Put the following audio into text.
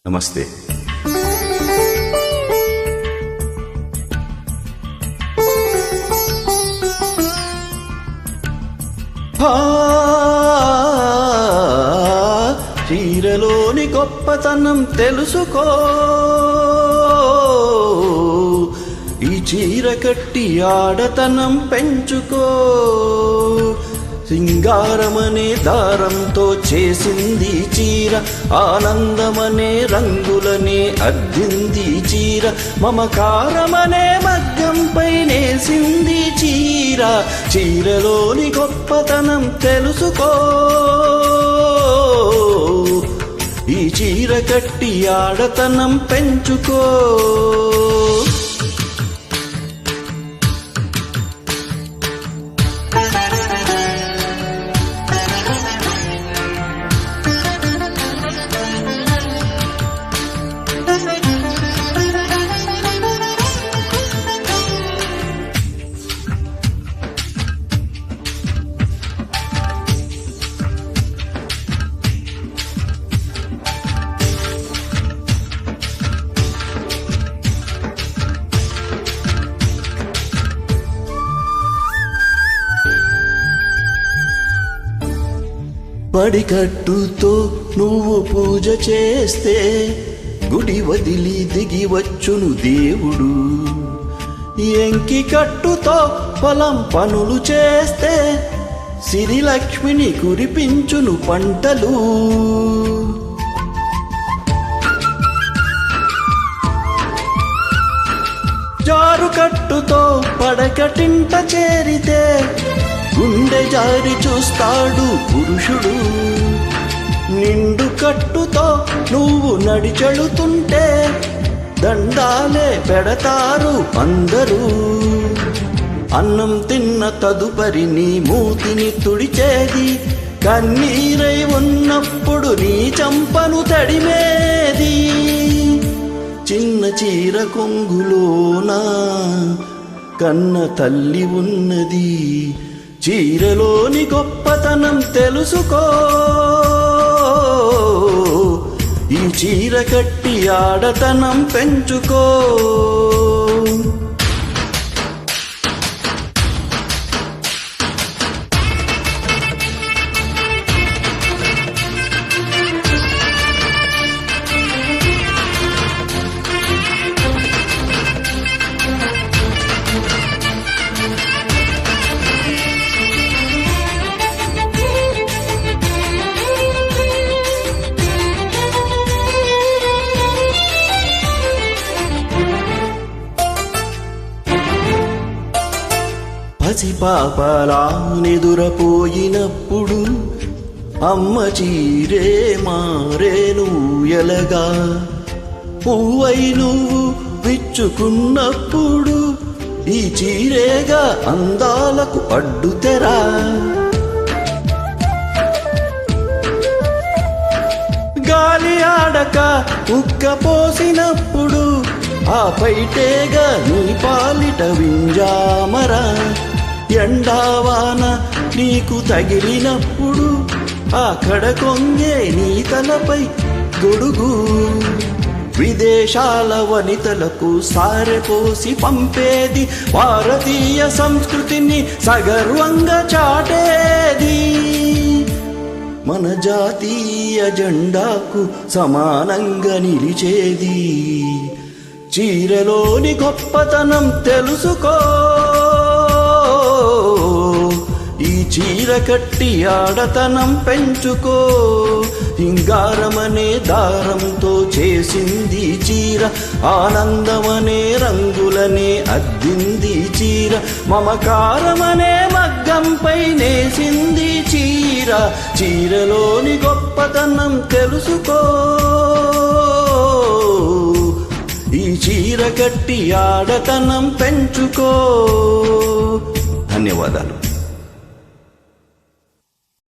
నమస్తే. చీరలోని గొప్పతనం తెలుసుకో, ఈ చీర కట్టి ఆడతనం పెంచుకో. సింగారమనే దారంతో చేసింది చీర, ఆనందమనే రంగులనే అద్దింది చీర, మమకారమనే మగ్గంపై నేసింది చీర. చీరలోని గొప్పతనం తెలుసుకో, ఈ చీర కట్టి ఆడతనం పెంచుకో. పడికట్టుతో నువ్వు పూజ చేస్తే గుడి వదిలి దిగి వచ్చును దేవుడు. ఎంకి కట్టుతో పొలం పనులు చేస్తే సిరిలక్ష్మిని కురిపించును పంటలు. జారు కట్టుతో పడకటింట చేరితే గుండె జారి చూస్తాడు పురుషుడు. నిండు కట్టుతో నువ్వు నడిచెడుతుంటే దండాలే పెడతారు అందరూ. అన్నం తిన్న తదుపరి నీ మూతిని తుడిచేది, కన్నీరై ఉన్నప్పుడు నీ చంపను తడిమేది. చిన్న చీర కొంగులోనా కన్న తల్లి ఉన్నది. చీరలోని గొప్పతనం తెలుసుకో, ఈ చీర కట్టి ఆడతనం పెంచుకో. పసిపాపలా నిదురపోయినప్పుడు అమ్మ చీరే మారేను ఎలగా. పువ్వై నువ్వు విచ్చుకున్నప్పుడు ఈ చీరేగా అందాలకు అడ్డుతెరా. గాలి ఆడక ఉక్క పోసినప్పుడు ఆ పైటేగా నీ పాలిట వింజామరా. ఎండావాన నీకు తగిలినప్పుడు ఆ కడకొంగే నీ తలపై గొడుగు. విదేశాల వనితలకు సారెపోసి పంపేది, భారతీయ సంస్కృతిని సగర్వంగా చాటేది. మన జాతీయ జెండాకు సమానంగా నిలిచేది. చీరలోని గొప్పతనం తెలుసుకో, ఈ చీర కట్టి ఆడతనం పెంచుకో. సింగారమనే దారంతో చేసింది చీర, ఆనందమనే రంగులనే అద్దింది చీర, మమకారమనే మగ్గంపై నేసింది చీర. చీరలోని గొప్పతనం తెలుసుకో, ఈ చీర కట్టి ఆడతనం పెంచుకో. ధన్యవాదాలు.